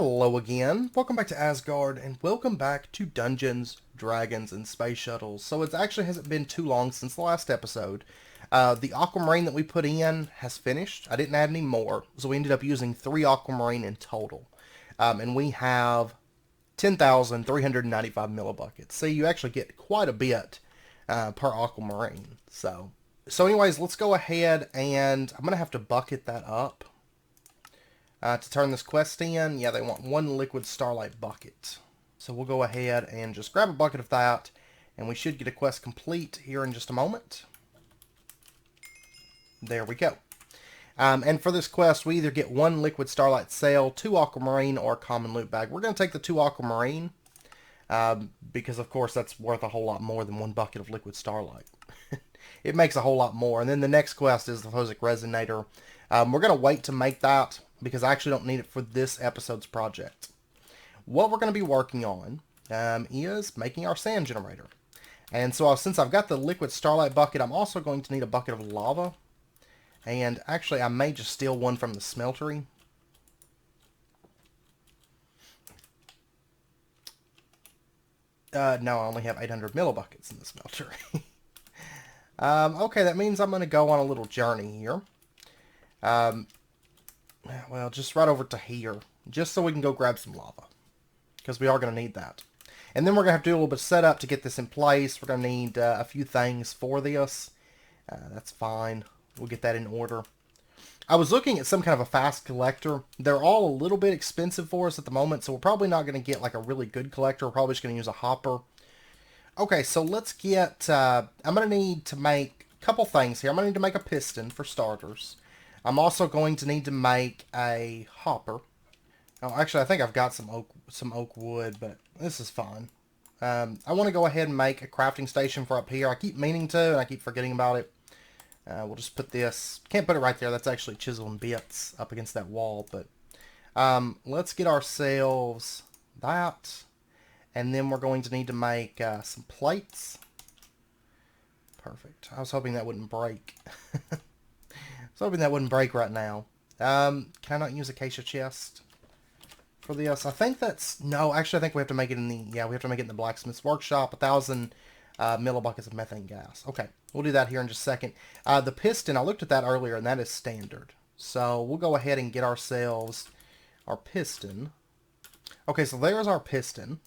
Hello again. Welcome back to Asgard, and welcome back to Dungeons, Dragons, and Space Shuttles. So it actually hasn't been too long since the last episode. The aquamarine that we put in has finished. I didn't add any more, so we ended up using 3 aquamarine in total. And we have 10,395 millibuckets. So you actually get quite a bit per aquamarine. So anyways, let's go ahead and I'm going to have to bucket that up. To turn this quest in, yeah, they want 1 liquid starlight bucket. So we'll go ahead and just grab a bucket of that, and we should get a quest complete here in just a moment. There we go. And for this quest, we either get 1 liquid starlight sail, 2 aquamarine, or a common loot bag. We're going to take the 2 aquamarine, because of course that's worth a whole lot more than 1 bucket of liquid starlight. It makes a whole lot more. And then the next quest is the Phosic Resonator. We're going to wait to make that, because I actually don't need it for this episode's project. What we're going to be working on is making our sand generator. And so since I've got the liquid starlight bucket, I'm also going to need a bucket of lava. And actually, I may just steal one from the smeltery. No, I only have 800 millibuckets in the smeltery. Okay, that means I'm going to go on a little journey here. Well, just right over to here, just so we can go grab some lava, because we are going to need that. And then we're going to have to do a little bit of setup to get this in place. We're going to need a few things for this. That's fine. We'll get that in order. I was looking at some kind of a fast collector. They're all a little bit expensive for us at the moment, so we're probably not going to get like a really good collector. We're probably just going to use a hopper. Okay, so let's get... I'm going to need to make a couple things here. I'm going to need to make a piston for starters. I'm also going to need to make a hopper. Oh, actually, I think I've got some oak wood, but this is fine. I want to go ahead and make a crafting station for up here. I keep meaning to, and I keep forgetting about it. We'll just put this... Can't put it right there. That's actually chiseling bits up against that wall, but... let's get ourselves that. And then we're going to need to make some plates. Perfect. I was hoping that wouldn't break. I was hoping that wouldn't break right now. Can I not use acacia chest for this? I think that's... No, actually, I think we have to make it in the... Yeah, we have to make it in the blacksmith's workshop. 1,000 millibuckets of methane gas. Okay, we'll do that here in just a second. The piston, I looked at that earlier, and that is standard. So we'll go ahead and get ourselves our piston. Okay, so there's our piston.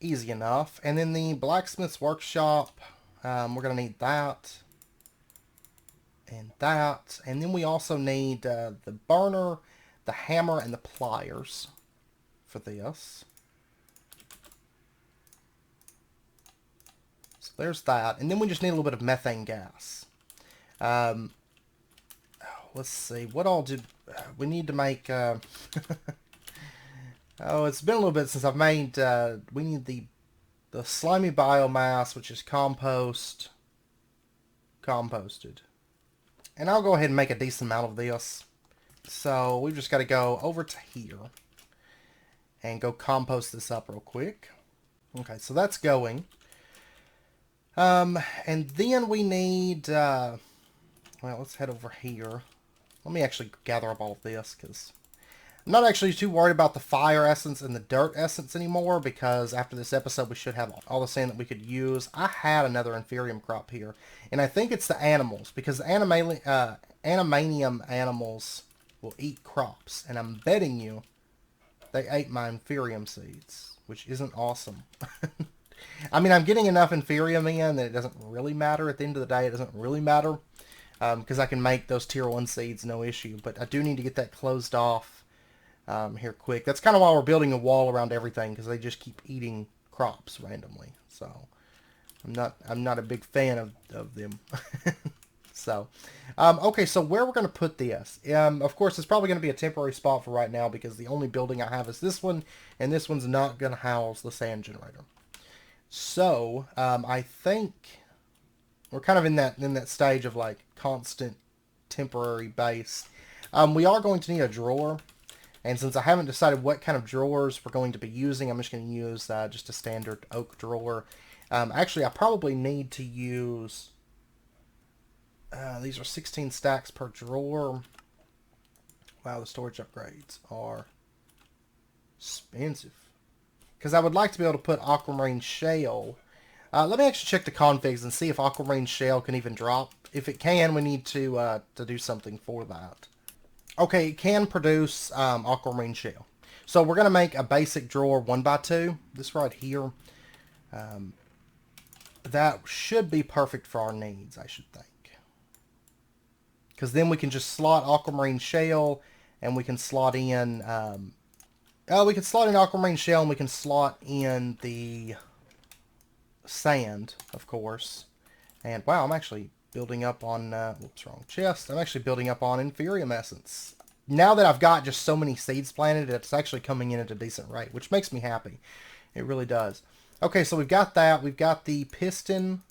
Easy enough. And then the blacksmith's workshop, we're going to need that. And that. And then we also need the burner, the hammer, and the pliers for this. So there's that. And then we just need a little bit of methane gas. Let's see. What all did... we need to make... oh, it's been a little bit since I've made... we need the slimy biomass, which is composted. And I'll go ahead and make a decent amount of this. So we've just got to go over to here and go compost this up real quick. Okay, so that's going. And then we need, well, let's head over here. Let me actually gather up all of this, because I'm not actually too worried about the fire essence and the dirt essence anymore, because after this episode we should have all the sand that we could use. I had another inferium crop here, and I think it's the animals, because animanium animals will eat crops, and I'm betting you they ate my inferium seeds, which isn't awesome. I mean, I'm getting enough inferium in that it doesn't really matter. At the end of the day, it doesn't really matter, because I can make those tier 1 seeds no issue, but I do need to get that closed off here quick. That's kind of why we're building a wall around everything, because they just keep eating crops randomly. So I'm not a big fan of them. So okay, so where we're going to put this, of course it's probably going to be a temporary spot for right now, because the only building I have is this one, and this one's not going to house the sand generator. So I think we're kind of in that stage of like constant temporary base. We are going to need a drawer. And since I haven't decided what kind of drawers we're going to be using, I'm just going to use just a standard oak drawer. Actually, I probably need to use... these are 16 stacks per drawer. Wow, the storage upgrades are Expensive. Because I would like to be able to put aquamarine shell. Let me actually check the configs and see if aquamarine shell can even drop. If it can, we need to do something for that. Okay, it can produce aquamarine shell. So we're going to make a basic drawer 1x2. This right here. That should be perfect for our needs, I should think. Because then we can just slot aquamarine shell, and we can slot in... we can slot in aquamarine shell, and we can slot in the sand, of course. And wow, I'm actually building up on... whoops, wrong chest. I'm actually building up on Inferium Essence. Now that I've got just so many seeds planted, it's actually coming in at a decent rate, which makes me happy. It really does. Okay, so we've got that. We've got the piston.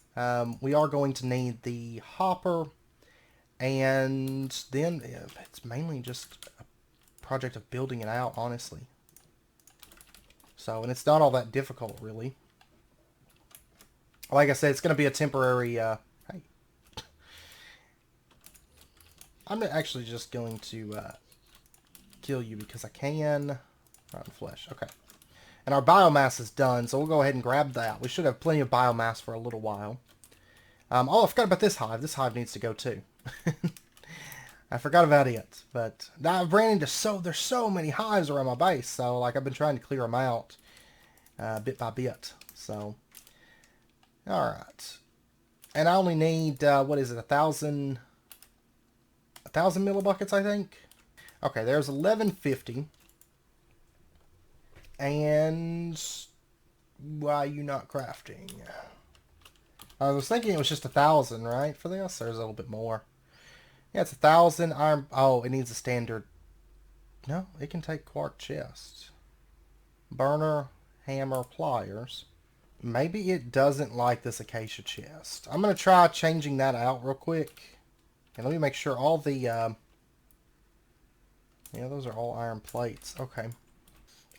We are going to need the hopper. And then it's mainly just a project of building it out, honestly. So, and it's not all that difficult, really. Like I said, it's going to be a temporary... hey. I'm actually just going to kill you because I can. Rotten flesh. Okay. And our biomass is done, so we'll go ahead and grab that. We should have plenty of biomass for a little while. Oh, I forgot about this hive. This hive needs to go too. I forgot about it. But now I've ran into there's so many hives around my base, so like I've been trying to clear them out bit by bit. So, alright. And I only need, what is it, 1,000 millibuckets, I think? Okay, there's 1150. And why are you not crafting? I was thinking it was just 1,000, right, for this? There's a little bit more. Yeah, it's 1,000 iron. Oh, it needs a standard. No, it can take quartz chest. Burner, hammer, pliers. Maybe it doesn't like this acacia chest. I'm going to try changing that out real quick. And let me make sure all the... yeah, those are all iron plates. Okay.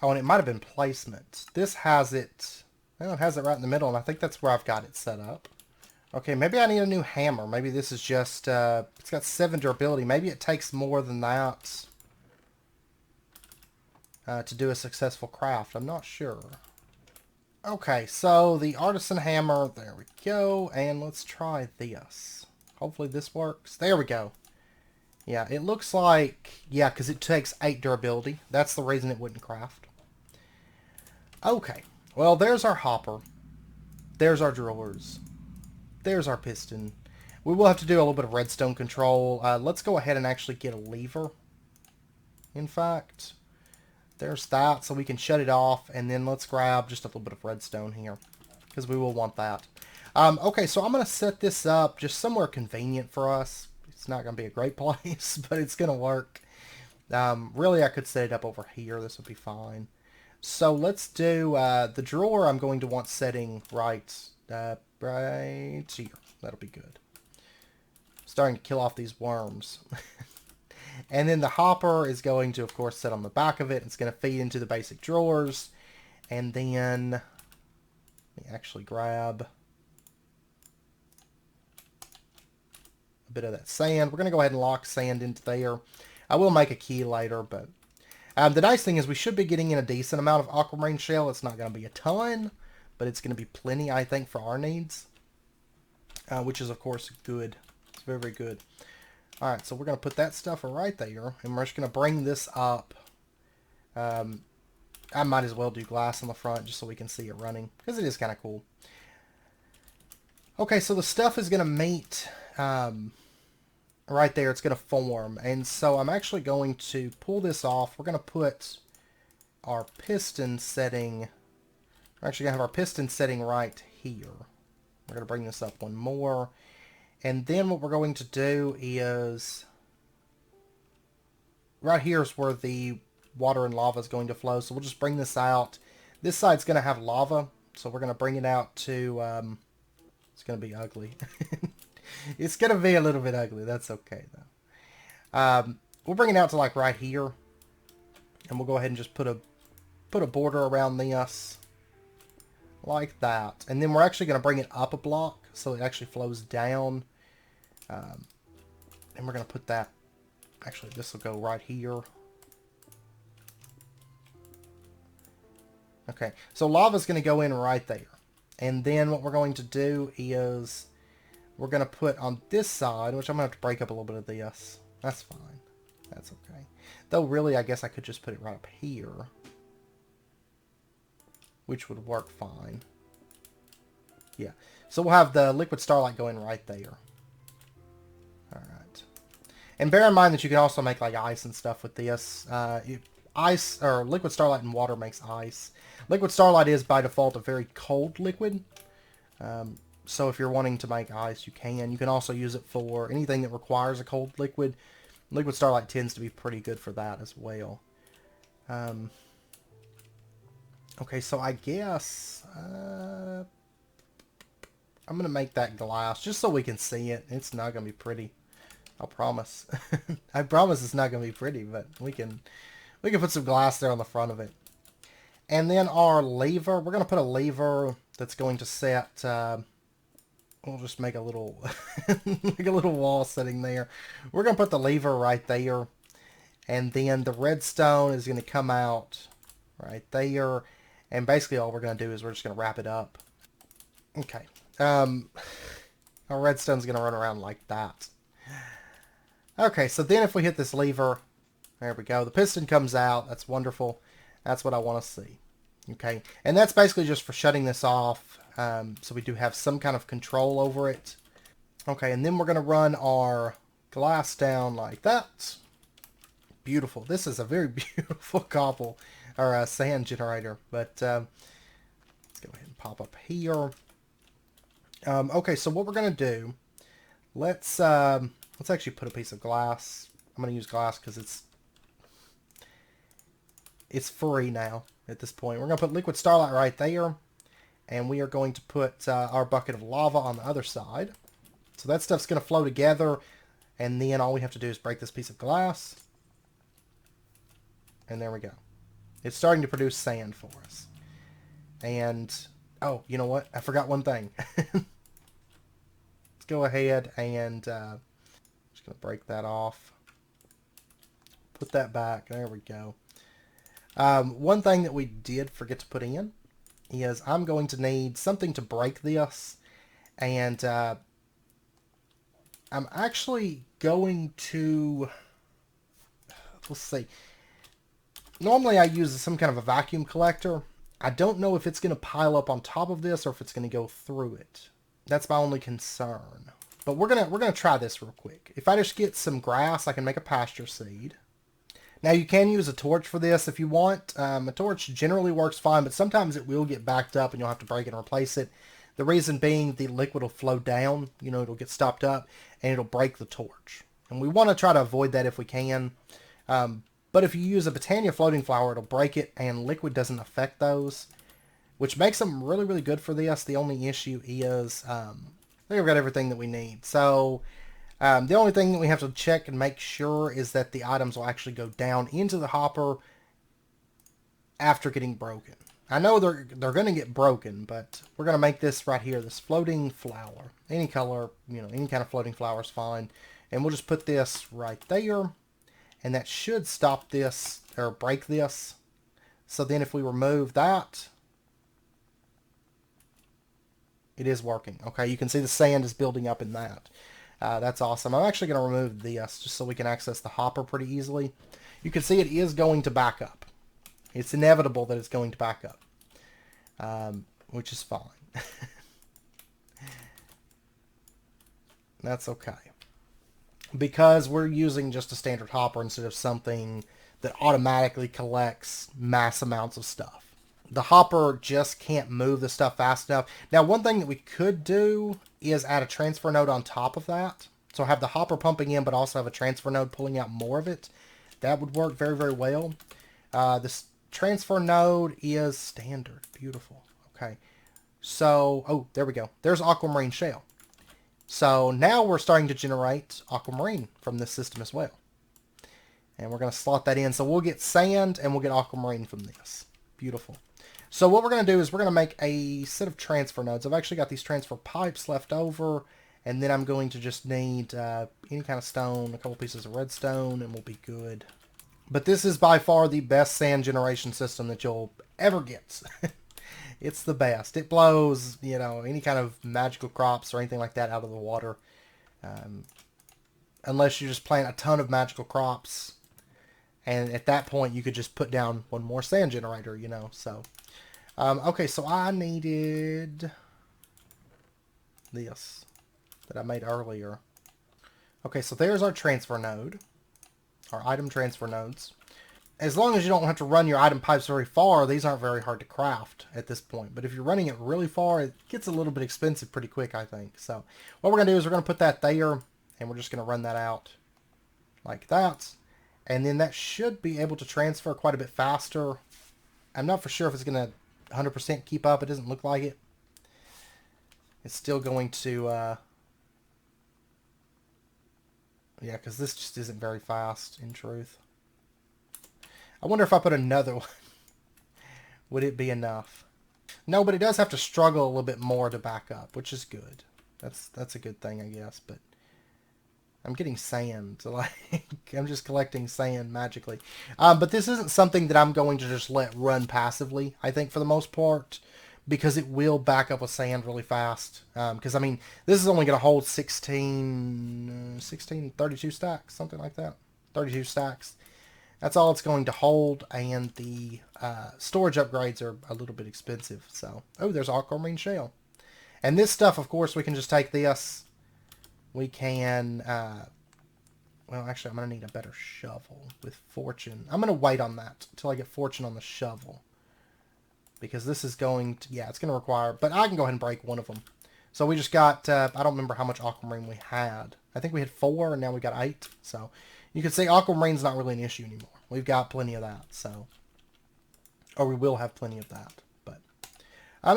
Oh, and it might have been placement. This has it... Well, it has it right in the middle, and I think that's where I've got it set up. Okay, maybe I need a new hammer. Maybe this is just... it's got 7 durability. Maybe it takes more than that to do a successful craft. I'm not sure. Okay, so the artisan hammer. There we go. And let's try this. Hopefully this works. There we go. Yeah, it looks like... Yeah, because it takes 8 durability. That's the reason it wouldn't craft. Okay. Well, there's our hopper. There's our drawers. There's our piston. We will have to do a little bit of redstone control. Let's go ahead and actually get a lever. In fact, there's that, so we can shut it off. And then let's grab just a little bit of redstone here, because we will want that. Okay, so I'm going to set this up just somewhere convenient for us. It's not going to be a great place, but it's going to work. Really, I could set it up over here. This would be fine. So let's do the drawer. I'm going to want setting right here. That'll be good. Starting to kill off these worms. And then the hopper is going to, of course, sit on the back of it. It's going to feed into the basic drawers. And then let me actually grab a bit of that sand. We're going to go ahead and lock sand into there. I will make a key later, but the nice thing is we should be getting in a decent amount of aquamarine shell. It's not going to be a ton, but it's going to be plenty, I think, for our needs, which is, of course, good. It's very, very good. All right, so we're going to put that stuff right there, and we're just going to bring this up. I might as well do glass on the front just so we can see it running, because it is kind of cool. Okay, so the stuff is going to meet right there. It's going to form, and so I'm actually going to pull this off. We're going to put our piston setting... We're actually going to have our piston setting right here. We're going to bring this up one more. And then what we're going to do is... Right here is where the water and lava is going to flow. So we'll just bring this out. This side's going to have lava. So we're going to bring it out to... it's going to be ugly. It's going to be a little bit ugly. That's okay, though. We'll bring it out to, like, right here. And we'll go ahead and just put a border around this. Like that. And then we're actually going to bring it up a block so it actually flows down. And we're going to put that... Actually, this will go right here. Okay, so lava's going to go in right there. And then what we're going to do is we're going to put on this side, which I'm going to have to break up a little bit of this. That's fine. That's okay. Though really, I guess I could just put it right up here, which would work fine. Yeah. So we'll have the liquid starlight going right there. Alright. And bear in mind that you can also make like ice and stuff with this. Ice, or liquid starlight and water makes ice. Liquid starlight is by default a very cold liquid. So if you're wanting to make ice, you can. You can also use it for anything that requires a cold liquid. Liquid starlight tends to be pretty good for that as well. Okay, so I guess I'm going to make that glass just so we can see it. It's not going to be pretty. I promise. I promise it's not going to be pretty, but we can put some glass there on the front of it. And then our lever, we're going to put a lever that's going to set, we'll just make a little, like a little wall sitting there. We're going to put the lever right there. And then the redstone is going to come out right there. And basically all we're going to do is we're just going to wrap it up. Okay. Our redstone's going to run around like that. Okay, so then if we hit this lever, there we go. The piston comes out. That's wonderful. That's what I want to see. Okay, and that's basically just for shutting this off, so we do have some kind of control over it. Okay, and then we're going to run our glass down like that. Beautiful. This is a very beautiful cobble, or sand generator, but let's go ahead and pop up here. Okay, so what we're going to do, let's actually put a piece of glass. I'm going to use glass because it's free now at this point. We're going to put liquid starlight right there, and we are going to put our bucket of lava on the other side. So that stuff's going to flow together, and then all we have to do is break this piece of glass. And there we go. It's starting to produce sand for us. And, oh, you know what? I forgot one thing. Let's go ahead and just going to break that off. Put that back. There we go. One thing that we did forget to put in is I'm going to need something to break this. And I'm actually going to... Let's see. Normally I use some kind of a vacuum collector. I don't know if it's going to pile up on top of this or if it's going to go through it. That's my only concern. But we're gonna try this real quick. If I just get some grass, I can make a pasture seed. Now you can use a torch for this if you want. A torch generally works fine, but sometimes it will get backed up and you'll have to break it and replace it. The reason being the liquid will flow down. You know, it'll get stopped up and it'll break the torch. And we want to try to avoid that if we can. But if you use a Botania floating flower, it'll break it, and liquid doesn't affect those, which makes them really, really good for this. The only issue is, I think we've got everything that we need. So the only thing that we have to check and make sure is that the items will actually go down into the hopper after getting broken. I know they're going to get broken, but we're going to make this right here, this floating flower. Any color, you know, any kind of floating flower is fine. And we'll just put this right there. And that should stop this, or break this. So then if we remove that, it is working. Okay, you can see the sand is building up in that. That's awesome. I'm actually going to remove this just so we can access the hopper pretty easily. You can see it is going to back up. It's inevitable that it's going to back up, which is fine. That's okay. Because we're using just a standard hopper instead of something that automatically collects mass amounts of stuff. The hopper just can't move the stuff fast enough. Now, one thing that we could do is add a transfer node on top of that. So have the hopper pumping in, but also have a transfer node pulling out more of it. That would work very, very well. This transfer node is standard. Beautiful. Okay. So, oh, there we go. There's aquamarine shell. So now we're starting to generate aquamarine from this system as well. And we're going to slot that in. So we'll get sand and we'll get aquamarine from this. Beautiful. So what we're going to do is we're going to make a set of transfer nodes. I've actually got these transfer pipes left over. And then I'm going to just need any kind of stone, a couple pieces of redstone, and we'll be good. But this is by far the best sand generation system that you'll ever get. It's the best. It blows, you know, any kind of magical crops or anything like that out of the water. Um, Unless you just plant a ton of magical crops. And at that point, you could just put down one more sand generator, you know. So, okay, so I needed this that I made earlier. Okay, so there's our transfer node. Our item transfer nodes. As long as you don't have to run your item pipes very far, these aren't very hard to craft at this point. But if you're running it really far, it gets a little bit expensive pretty quick, I think. So what we're going to do is we're going to put that there, and we're just going to run that out like that. And then that should be able to transfer quite a bit faster. I'm not for sure if it's going to 100% keep up. It doesn't look like it. It's still going to... yeah, because this just isn't very fast, in truth. I wonder if I put another one, would it be enough? No, but it does have to struggle a little bit more to back up, which is good. That's a good thing, I guess, but I'm getting sand. So like, I'm just collecting sand magically. But this isn't something that I'm going to just let run passively, I think, for the most part, because it will back up with sand really fast. Because, I mean, this is only going to hold 32 stacks, something like that. 32 stacks. That's all it's going to hold, and the storage upgrades are a little bit expensive. So, oh, there's aquamarine shell. And this stuff, of course, we can just take this. We can, well, actually, I'm going to need a better shovel with fortune. I'm going to wait on that until I get fortune on the shovel. Because this is going to, yeah, it's going to require, but I can go ahead and break one of them. So we just got, I don't remember how much aquamarine we had. I think we had 4, and now we got 8. So you can see aquamarine's not really an issue anymore. We've got plenty of that, so. Or we will have plenty of that. But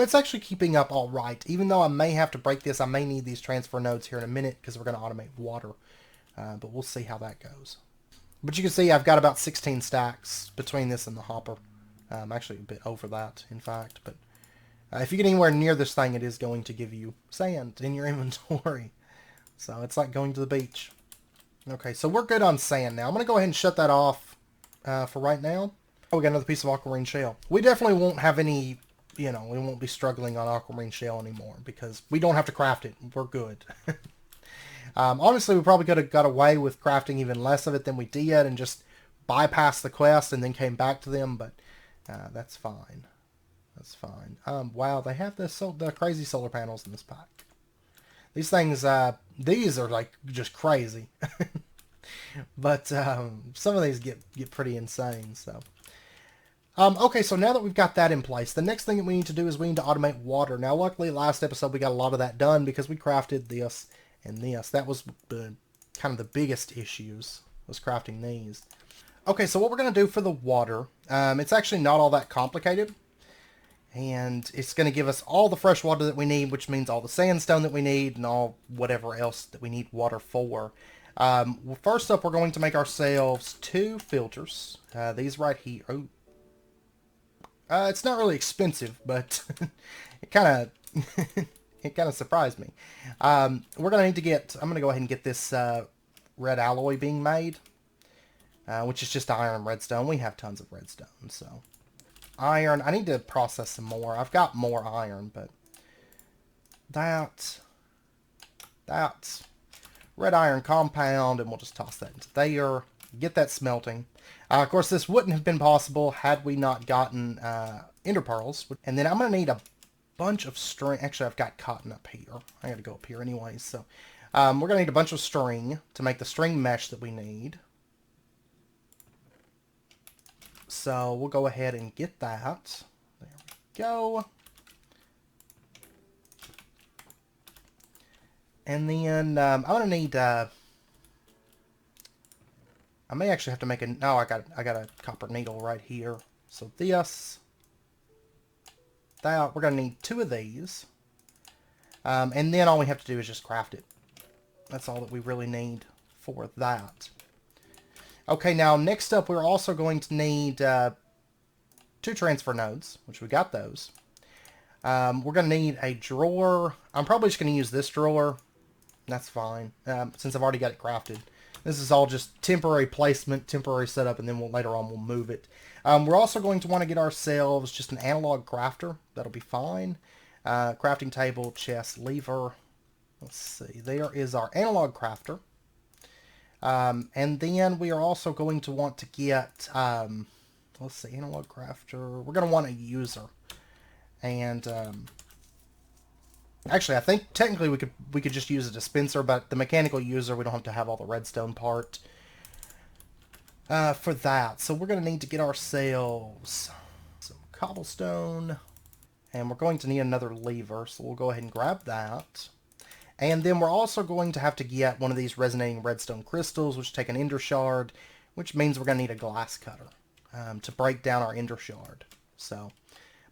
it's actually keeping up all right. Even though I may have to break this, I may need these transfer nodes here in a minute because we're going to automate water. But we'll see how that goes. But you can see I've got about 16 stacks between this and the hopper. Actually a bit over that, in fact. But if you get anywhere near this thing, it is going to give you sand in your inventory. So it's like going to the beach. Okay, so we're good on sand now. I'm going to go ahead and shut that off for right now. Oh, we got another piece of aquamarine shell. We definitely won't have any, you know, we won't be struggling on aquamarine shell anymore because we don't have to craft it. We're good. Honestly, we probably could have got away with crafting even less of it than we did and just bypassed the quest and then came back to them, but that's fine. That's fine. Wow, they have the crazy solar panels in this pack. These things, these are like just crazy. But some of these get pretty insane, so. Okay, so now that we've got that in place, the next thing that we need to do is we need to automate water. Now, luckily, last episode we got a lot of that done because we crafted this and this. That was kind of the biggest issues, was crafting these. Okay, so what we're going to do for the water, it's actually not all that complicated. And it's going to give us all the fresh water that we need, which means all the sandstone that we need and all whatever else that we need water for. First up, we're going to make ourselves 2 filters. These right here. Oh. It's not really expensive, but it kind of surprised me. We're going to need to get, I'm going to go ahead and get this red alloy being made, which is just iron and redstone. We have tons of redstone, so. Iron, I need to process some more. I've got more iron, but that's red iron compound, and we'll just toss that into there. Get that smelting. Of course, this wouldn't have been possible had we not gotten ender pearls. And then I'm going to need a bunch of string. Actually, I've got cotton up here. I got to go up here anyways. So we're going to need a bunch of string to make the string mesh that we need. So we'll go ahead and get that. There we go. And then I'm going to need... I may actually have to make a... No, I got a copper needle right here. So this... That. We're going to need 2 of these. And then all we have to do is just craft it. That's all that we really need for that. Okay, now next up we're also going to need 2 transfer nodes, which we got those. We're going to need a drawer. I'm probably just going to use this drawer. That's fine, since I've already got it crafted. This is all just temporary placement, temporary setup, and then later on we'll move it. We're also going to want to get ourselves just an analog crafter. That'll be fine. Crafting table, chest, lever. Let's see. There is our analog crafter. And then we are also going to want to get, let's see, analog crafter. We're going to want a user. And actually, I think technically we could just use a dispenser, but the mechanical user, we don't have to have all the redstone part for that. So we're going to need to get ourselves some cobblestone, and we're going to need another lever, so we'll go ahead and grab that. And then we're also going to have to get one of these resonating redstone crystals, which take an ender shard, which means we're going to need a glass cutter to break down our ender shard. So,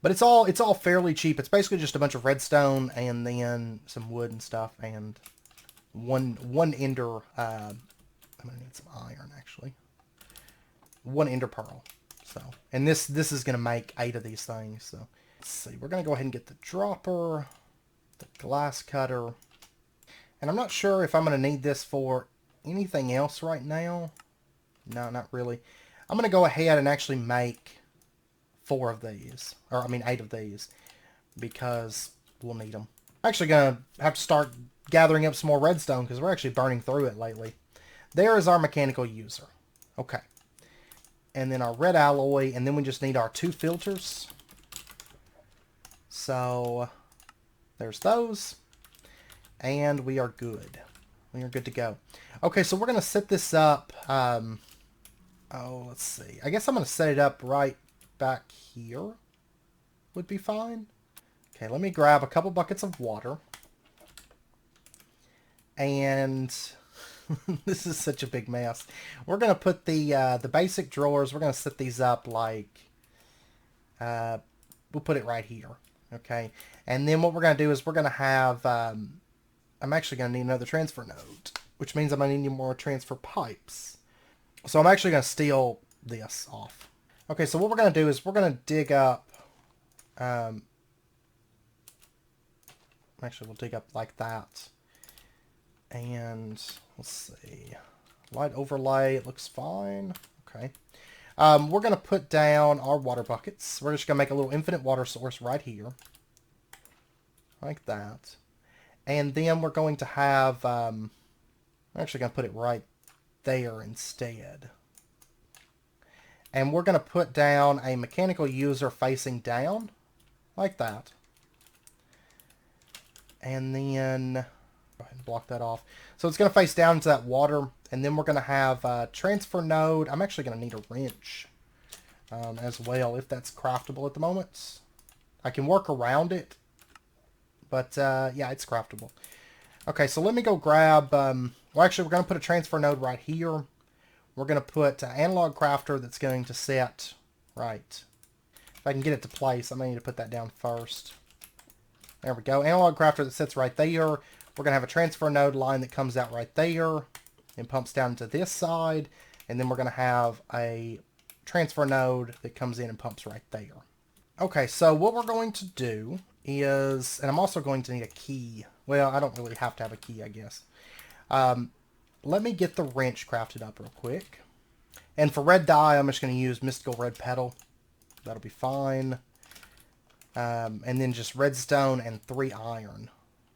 but it's all fairly cheap. It's basically just a bunch of redstone and then some wood and stuff, and one ender. I'm going to need some iron actually. One ender pearl. So, and this is going to make 8 of these things. So, let's see. We're going to go ahead and get the dropper, the glass cutter. And I'm not sure if I'm going to need this for anything else right now. No, not really. I'm going to go ahead and actually make 4 of these. Or, I mean, 8 of these. Because we'll need them. I'm actually going to have to start gathering up some more redstone because we're actually burning through it lately. There is our mechanical user. Okay. And then our red alloy. And then we just need our 2 filters. So, there's those. And we are good. We are good to go. Okay, so we're going to set this up. Let's see. I guess I'm going to set it up right back here. Would be fine. Okay, let me grab a couple buckets of water. And this is such a big mess. We're going to put the basic drawers. We're going to set these up like... we'll put it right here. Okay. And then what we're going to do is we're going to have... I'm actually going to need another transfer node, which means I'm going to need more transfer pipes. So I'm actually going to steal this off. Okay, so what we're going to do is we're going to dig up... actually, we'll dig up like that. And let's see. Light overlay, it looks fine. Okay. We're going to put down our water buckets. We're just going to make a little infinite water source right here. Like that. And then we're going to have, I'm actually going to put it right there instead. And we're going to put down a mechanical user facing down, like that. And then, go ahead and block that off. So it's going to face down into that water. And then we're going to have a transfer node. I'm actually going to need a wrench as well, if that's craftable at the moment. I can work around it. But, yeah, it's craftable. Okay, so let me go grab... well, actually, we're going to put a transfer node right here. We're going to put an analog crafter that's going to set right. If I can get it to place, I may need to put that down first. There we go. Analog crafter that sits right there. We're going to have a transfer node line that comes out right there and pumps down to this side. And then we're going to have a transfer node that comes in and pumps right there. Okay, so what we're going to do... is, and I'm also going to need a key. Well, I don't really have to have a key, I guess. Let me get the wrench crafted up real quick. And for red dye, I'm just going to use mystical red petal. That'll be fine. And then just redstone and 3 iron.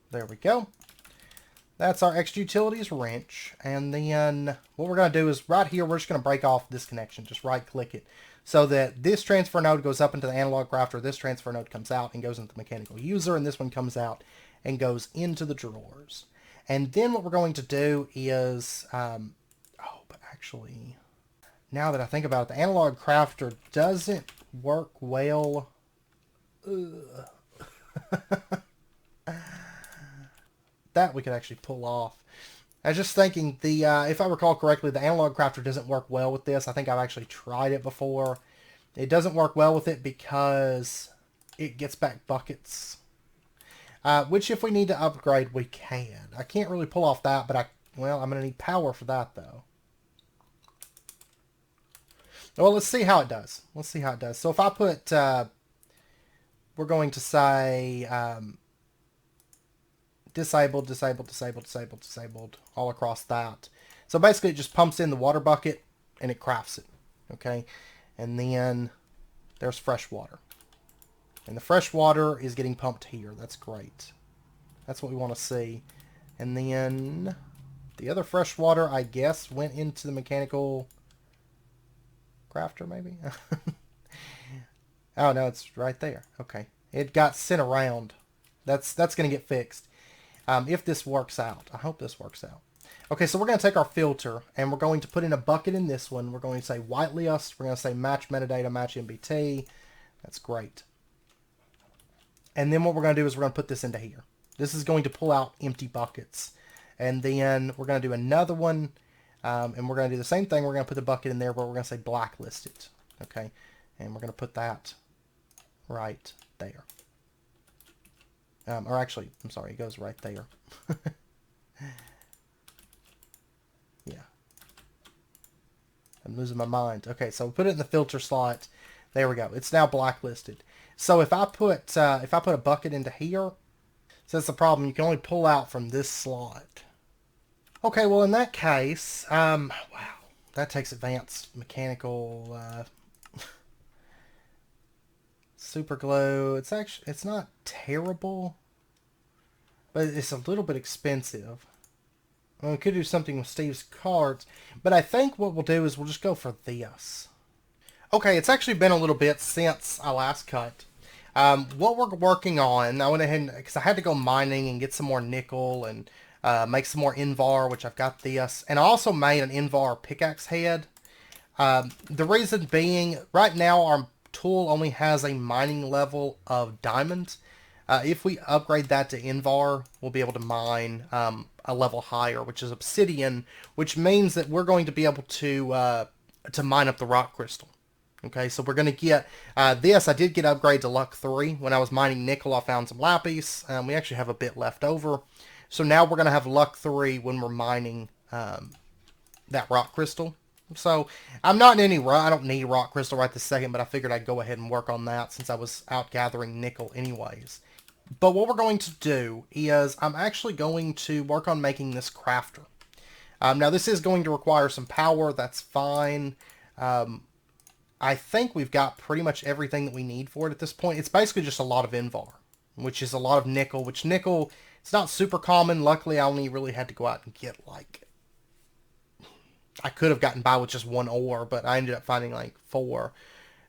There we go. That's our extra utilities wrench. And then what we're going to do is right here, we're just going to break off this connection. Just right click it. So that this transfer node goes up into the analog crafter, this transfer node comes out and goes into the mechanical user, and this one comes out and goes into the drawers. And then what we're going to do is, but actually, now that I think about it, the analog crafter doesn't work well. That we could actually pull off. I was just thinking, if I recall correctly, the analog crafter doesn't work well with this. I think I've actually tried it before. It doesn't work well with it because it gets back buckets. Which if we need to upgrade, we can. I can't really pull off that, but I'm going to need power for that, though. Well, let's see how it does. Let's see how it does. So if I put, we're going to say... disabled, disabled, disabled, disabled, disabled, all across that. So basically it just pumps in the water bucket and it crafts it. Okay. And then there's fresh water. And the fresh water is getting pumped here. That's great. That's what we want to see. And then the other fresh water, I guess, went into the mechanical crafter, maybe? Oh, no, it's right there. Okay. It got sent around. That's going to get fixed. If this works out. I hope this works out. Okay, so we're going to take our filter, and we're going to put in a bucket in this one. We're going to say whitelist. We're going to say match metadata, match MBT. That's great. And then what we're going to do is we're going to put this into here. This is going to pull out empty buckets. And then we're going to do another one, and we're going to do the same thing. We're going to put the bucket in there, but we're going to say blacklisted. Okay, and we're going to put that right there. Or actually, I'm sorry, it goes right there. Yeah. I'm losing my mind. Okay, so we put it in the filter slot. There we go. It's now blacklisted. So if I put a bucket into here, so that's the problem. You can only pull out from this slot. Okay, well in that case, wow, that takes advanced mechanical super glue. It's not terrible, but it's a little bit expensive. Well, we could do something with Steve's cards, but I think what we'll do is we'll just go for this. Okay, it's actually been a little bit since I last cut. What we're working on, I went ahead because I had to go mining and get some more nickel and make some more Invar, which I've got this. And I also made an Invar pickaxe head. The reason being, right now our tool only has a mining level of diamonds. If we upgrade that to Invar, we'll be able to mine a level higher, which is obsidian, which means that we're going to be able to mine up the rock crystal. Okay, so we're going to get this. I did get upgrade to Luck 3. When I was mining nickel, I found some lapis. We actually have a bit left over. So now we're going to have Luck 3 when we're mining that rock crystal. So I'm not in any rush. I don't need rock crystal right this second, but I figured I'd go ahead and work on that since I was out gathering nickel anyways. But what we're going to do is I'm actually going to work on making this crafter. Now this is going to require some power. That's fine. I think we've got pretty much everything that we need for it at this point. It's basically just a lot of Invar, which is a lot of nickel, which nickel, it's not super common. Luckily, I only really had to go out and get like, I could have gotten by with just one ore, but I ended up finding like 4.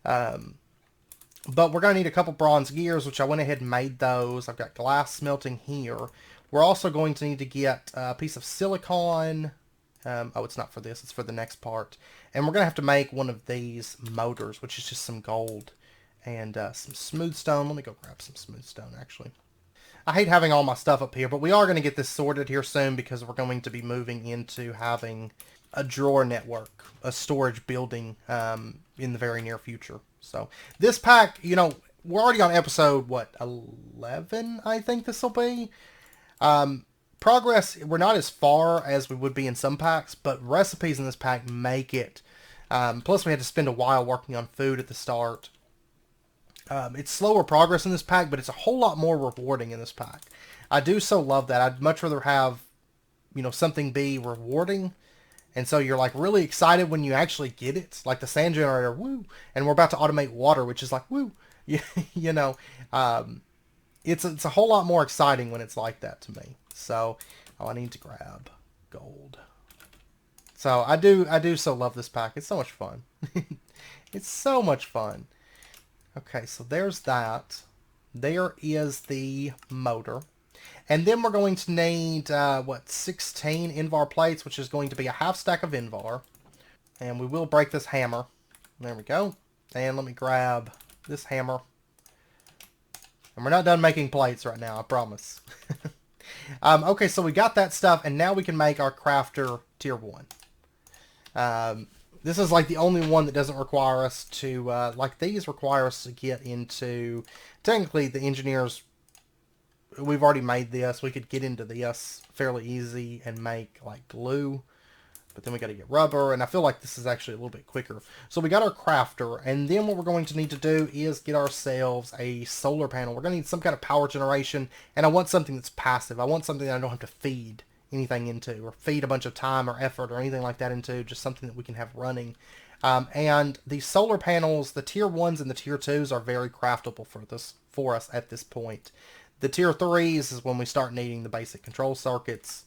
But we're going to need a couple bronze gears, which I went ahead and made those. I've got glass smelting here. We're also going to need to get a piece of silicon. Oh, it's not for this. It's for the next part. And we're going to have to make one of these motors, which is just some gold and some smooth stone. Let me go grab some smooth stone, actually. I hate having all my stuff up here, but we are going to get this sorted here soon because we're going to be moving into having a drawer network, a storage building in the very near future. So this pack, you know, we're already on episode, what, 11, I think this will be. Progress, we're not as far as we would be in some packs, but recipes in this pack make it. Plus we had to spend a while working on food at the start. It's slower progress in this pack, but it's a whole lot more rewarding in this pack. I do so love that. I'd much rather have, you know, something be rewarding. And so you're like really excited when you actually get it. Like the sand generator, woo. And we're about to automate water, which is like, woo. You know, it's a whole lot more exciting when it's like that to me. So, oh, I need to grab gold. So I do so love this pack. It's so much fun. It's so much fun. Okay, so there's that. There is the motor. And then we're going to need, 16 Invar plates, which is going to be a half stack of Invar. And we will break this hammer. There we go. And let me grab this hammer. And we're not done making plates right now, I promise. Okay, so we got that stuff, and now we can make our crafter tier 1. This is like the only one that doesn't require us to, like these require us to get into, technically the engineers, we've already made this. We could get into this fairly easy and make like glue, but then we got to get rubber, and I feel like this is actually a little bit quicker. So we got our crafter, and then what we're going to need to do is get ourselves a solar panel. We're going to need some kind of power generation, and I want something that's passive. I want something that I don't have to feed anything into, or feed a bunch of time or effort or anything like that into. Just something that we can have running. And the solar panels, the tier 1s and the tier 2s are very craftable for us at this point. The tier 3s is when we start needing the basic control circuits.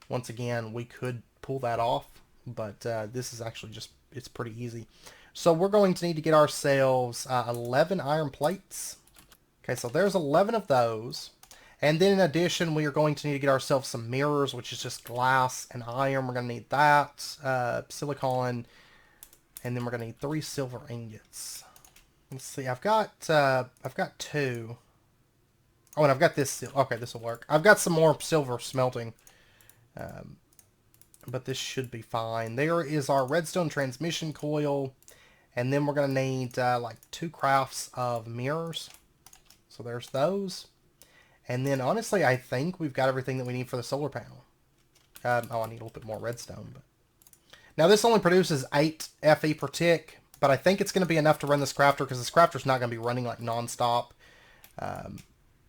Once again, we could pull that off, but this is actually just, it's pretty easy. So we're going to need to get ourselves 11 iron plates. Okay, so there's 11 of those. And then in addition, we are going to need to get ourselves some mirrors, which is just glass and iron. We're going to need that, silicon, and then we're going to need 3 silver ingots. Let's see, I've got 2. Oh, and I've got this. Okay, this will work. I've got some more silver smelting, but this should be fine. There is our redstone transmission coil, and then we're going to need like 2 crafts of mirrors. So there's those. And then, honestly, I think we've got everything that we need for the solar panel. Oh, I need a little bit more redstone. But now, this only produces 8 FE per tick, but I think it's going to be enough to run this crafter, because this crafter's not going to be running like non-stop.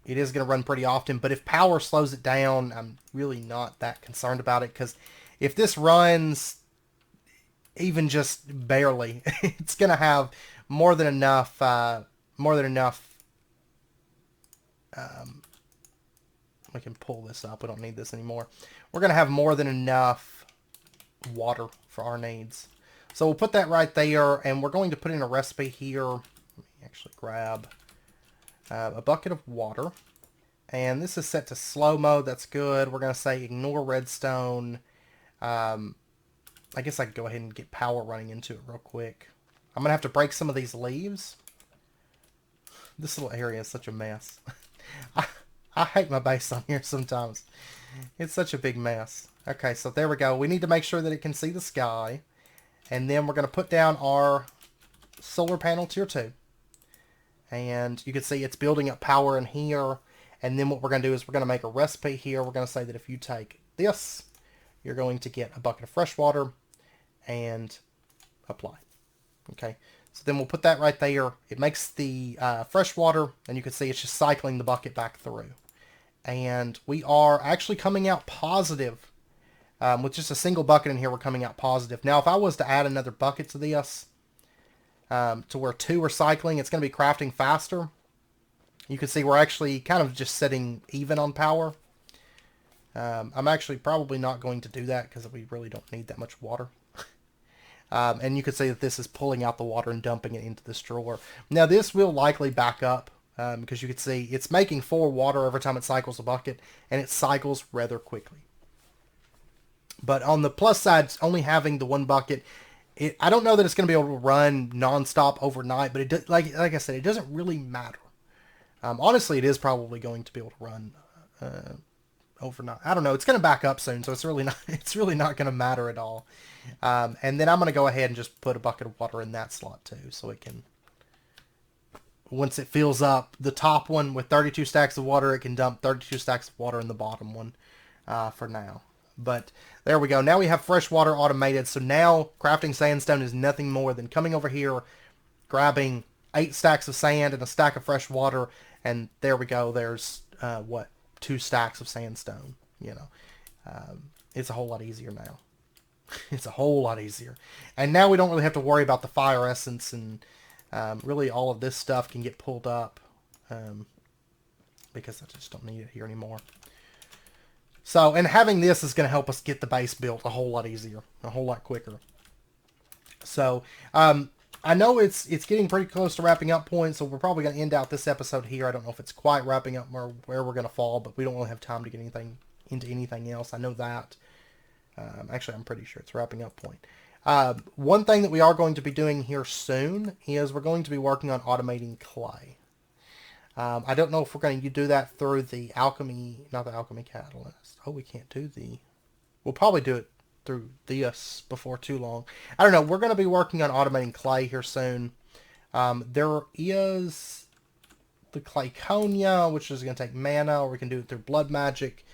It is going to run pretty often, but if power slows it down, I'm really not that concerned about it, because if this runs even just barely, it's going to have more than enough, we can pull this up. We don't need this anymore. We're going to have more than enough water for our needs. So we'll put that right there, and we're going to put in a recipe here. Let me actually grab a bucket of water. And this is set to slow mode. That's good. We're going to say ignore redstone. I guess I can go ahead and get power running into it real quick. I'm going to have to break some of these leaves. This little area is such a mess. I hate my base on here sometimes. It's such a big mess. Okay, so there we go. We need to make sure that it can see the sky. And then we're going to put down our solar panel tier 2. And you can see it's building up power in here. And then what we're going to do is we're going to make a recipe here. We're going to say that if you take this, you're going to get a bucket of fresh water and apply. Okay, so then we'll put that right there. It makes the fresh water, and you can see it's just cycling the bucket back through. And we are actually coming out positive. With just a single bucket in here, we're coming out positive. Now, if I was to add another bucket to this, to where 2 are cycling, it's going to be crafting faster. You can see we're actually kind of just setting even on power. I'm actually probably not going to do that, because we really don't need that much water. And you can see that this is pulling out the water and dumping it into this drawer. Now, this will likely back up, because you can see it's making 4 water every time it cycles a bucket, and it cycles rather quickly. But on the plus side, only having the 1 bucket, I don't know that it's going to be able to run non-stop overnight, but it like I said, it doesn't really matter. Honestly, it is probably going to be able to run overnight. I don't know. It's going to back up soon, so it's really not going to matter at all. And then I'm going to go ahead and just put a bucket of water in that slot too, so it can, once it fills up the top one with 32 stacks of water, it can dump 32 stacks of water in the bottom one for now. But there we go. Now we have fresh water automated. So now crafting sandstone is nothing more than coming over here, grabbing 8 stacks of sand and a stack of fresh water, and there we go. There's 2 stacks of sandstone. It's a whole lot easier now. It's a whole lot easier. And now we don't really have to worry about the fire essence, and really all of this stuff can get pulled up because I just don't need it here anymore. So, and having this is going to help us get the base built a whole lot easier, a whole lot quicker. So, I know it's getting pretty close to wrapping up point, so we're probably going to end out this episode here. I don't know if it's quite wrapping up or where we're going to fall, but we don't really have time to get into anything else. I know that. Actually, I'm pretty sure it's wrapping up point. One thing that we are going to be doing here soon is we're going to be working on automating clay. I don't know if we're going to do that through the alchemy, not the alchemy catalyst. Oh, we can't do we'll probably do it through this before too long. I don't know. We're going to be working on automating clay here soon. There is the clay conia, which is going to take mana, or we can do it through blood magic,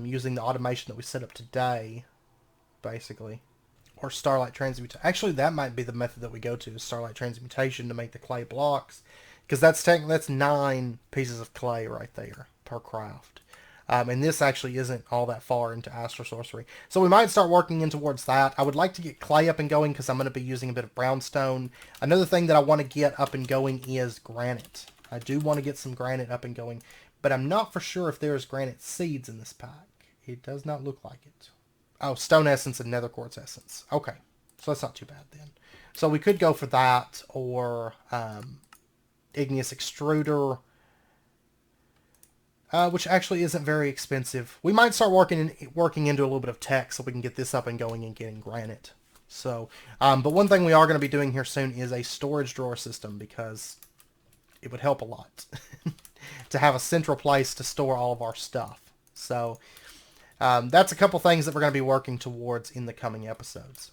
using the automation that we set up today, basically. Or starlight transmutation. Actually, that might be the method that we go to, is starlight transmutation, to make the clay blocks. Because that's 9 pieces of clay right there per craft. And this actually isn't all that far into Astro Sorcery. So we might start working in towards that. I would like to get clay up and going because I'm going to be using a bit of brownstone. Another thing that I want to get up and going is granite. I do want to get some granite up and going, but I'm not for sure if there's granite seeds in this pack. It does not look like it. Oh, stone essence and nether quartz essence. Okay, so that's not too bad then. So we could go for that or igneous extruder, which actually isn't very expensive. We might start working into a little bit of tech so we can get this up and going and getting granite. So, but one thing we are going to be doing here soon is a storage drawer system because it would help a lot to have a central place to store all of our stuff. So that's a couple things that we're going to be working towards in the coming episodes.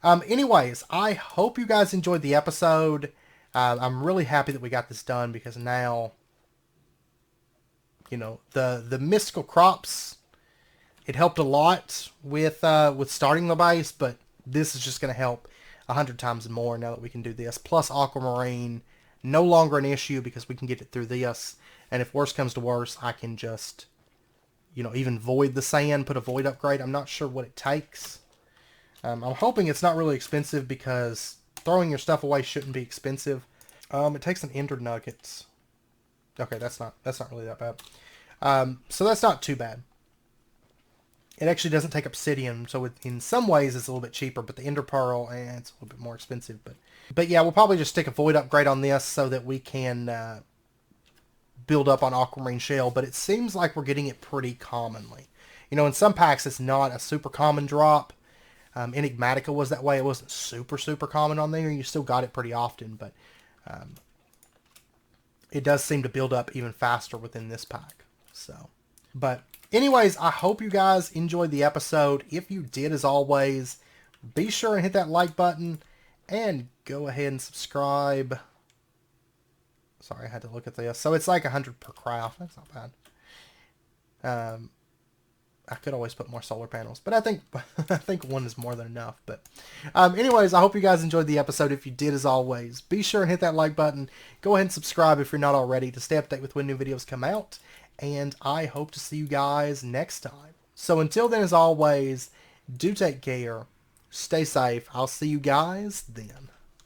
Anyways, I hope you guys enjoyed the episode. I'm really happy that we got this done because now, you know, the mystical crops, it helped a lot with starting the base, but this is just going to help 100 times more now that we can do this. Plus aquamarine, no longer an issue because we can get it through this. And if worse comes to worse, I can just, you know, even void the sand, put a void upgrade. I'm not sure what it takes. I'm hoping it's not really expensive because throwing your stuff away shouldn't be expensive. It takes an ender nuggets. Okay, that's not really that bad. So that's not too bad. It actually doesn't take obsidian, so in some ways it's a little bit cheaper, but the ender pearl, it's a little bit more expensive. But yeah, we'll probably just stick a void upgrade on this so that we can build up on aquamarine shell, but it seems like we're getting it pretty commonly. You know, in some packs it's not a super common drop. Enigmatica was that way. It wasn't super common on there. You still got it pretty often, but it does seem to build up even faster within this pack. So, but anyways, I hope you guys enjoyed the episode. If you did, as always, be sure and hit that like button and go ahead and subscribe. Sorry, I had to look at this. So it's like 100 per craft. That's not bad. I could always put more solar panels, but I think one is more than enough. But anyways, I hope you guys enjoyed the episode. If you did, as always, be sure and hit that like button. Go ahead and subscribe if you're not already to stay updated with when new videos come out. And I hope to see you guys next time. So until then, as always, do take care. Stay safe. I'll see you guys then.